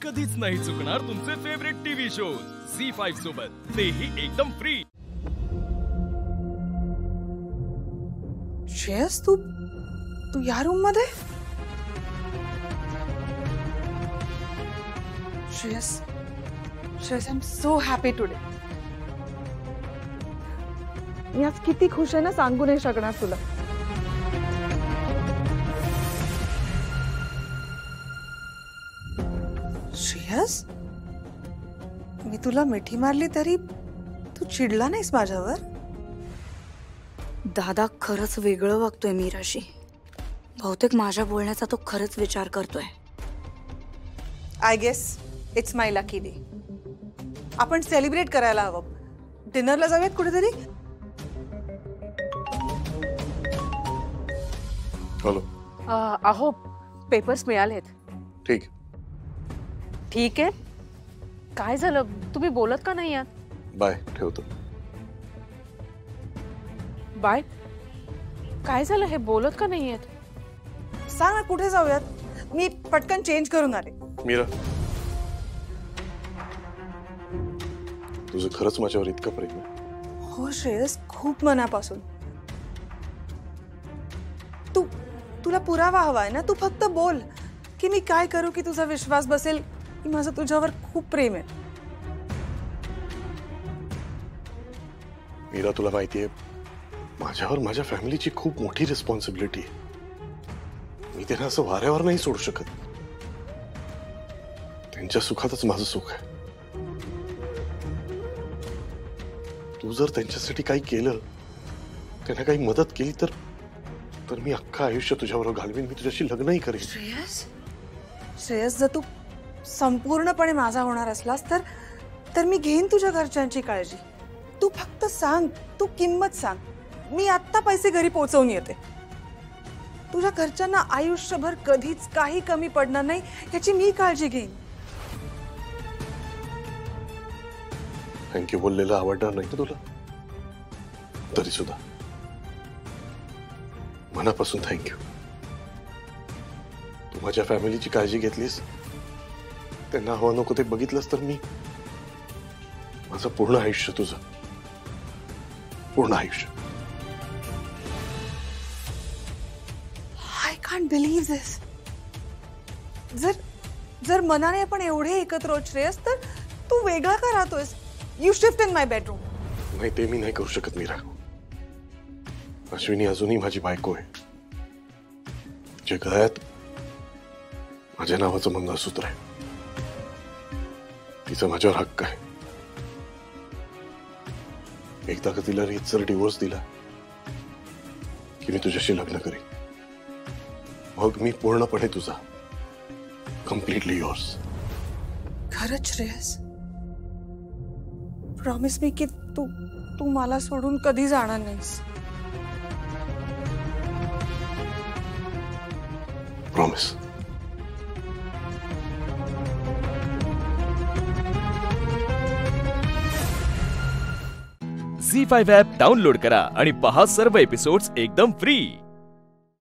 कधीच नाही चुकणार तुमचे फेवरेट टीव्ही शोज झी5 सोबत, तेही एकदम फ्री। श्रेयस, तू या रूम मध्ये? Shreyas, I am so happy today. मी आज किती खुश आहे ना, सांगू नाही शकणार तुला। श्रेयस, मी तुला मिठी मारली तरी तू चिडला नाहीस माझ्यावर? दादा खरंच वेगळं वागतोय मीराशी। बहुतेक माझ्या बोलण्याचा तो खरंच विचार करतोय। I guess it's my lucky day. आपण सेलिब्रेट करायला हवं। डिनरला जाऊयात कुठेतरी? हॅलो। अहो, पेपर्स मिळालेत। ठीक ठीक आहे। काय झालं, तुम्ही बोलत का नाही आहात? बाय, ठेवतो। बाय? काय झालं, हे बोलत का नाही आहेत? सांग ना, कुठे जाऊयात? मी पटकन चेंज करून आले। मीरा, तुझं खरंच माझ्यावर इतकं प्रेम आहे? हो श्रेयस, खूप मनापासून। तुला पुरावा हवाय ना? तू फक्त बोल की मी काय करू की तुझा विश्वास बसेल की माझं तुझ्यावर खूप प्रेम आहे। मीरा, तुला माहितीये माझ्यावर माझ्या फॅमिलीची खूप मोठी रिस्पॉन्सिबिलिटी आहे। मी त्यांना असं वाऱ्यावर नाही सोडू शकत। त्यांच्या सुखातच माझं सुख आहे। तू जर त्यांच्यासाठी काही केलं, त्यांना काही मदत केली तर मी अख्खं आयुष्य तुझ्याबरोबर घालवीन। मी तुझ्याशी लग्नही करेन। श्रेयस, जर तू संपूर्णपणे माझा होणार असलास तर मी घेईन तुझ्या घरच्यांची काळजी। तू फक्त सांग, तू किंमत सांग। मी आत्ता पैसे घरी पोहोचवून येते। तुझ्या घरच्यांना आयुष्यभर कधीच काही कमी पडणार नाही याची मी काळजी घेईन। थँक्यू बोललेलं आवडणार नाही ना तुला? तरी सुद्धा मनापासून थँक्यू। तू माझ्या फॅमिलीची काळजी घेतलीस, त्यांना हवं नको ते बघितलंस तर मी माझं पूर्ण आयुष्य, तुझं पूर्ण आयुष्य। आय कांट बिलीव्ह दिस। जर मनाने आपण एवढे एकत्र आहोत श्रेयस, तर तू वेगळा का राहतोयस? You shift in my bedroom. नाही, ते मी नाही करू शकत मीरा। अश्विनी अजूनही माझी बायको आहे। जे गळ्यात माझ्या नावाचं मंगळसूत्र आहे, तिचा माझ्यावर हक्क आहे। एकदा का तिला रीतसर डिवोर्स दिला की मी तुझ्याशी लग्न करेन। मग मी पूर्णपणे तुझा, कम्प्लिटली योर्स। खरंच श्रेयस? प्रॉमिस मी की तू मला सोडून कधी जाणार नाहीस? प्रॉमिस। झी5 ॲप डाउनलोड करा आणि पहा सर्व एपिसोड्स एकदम फ्री।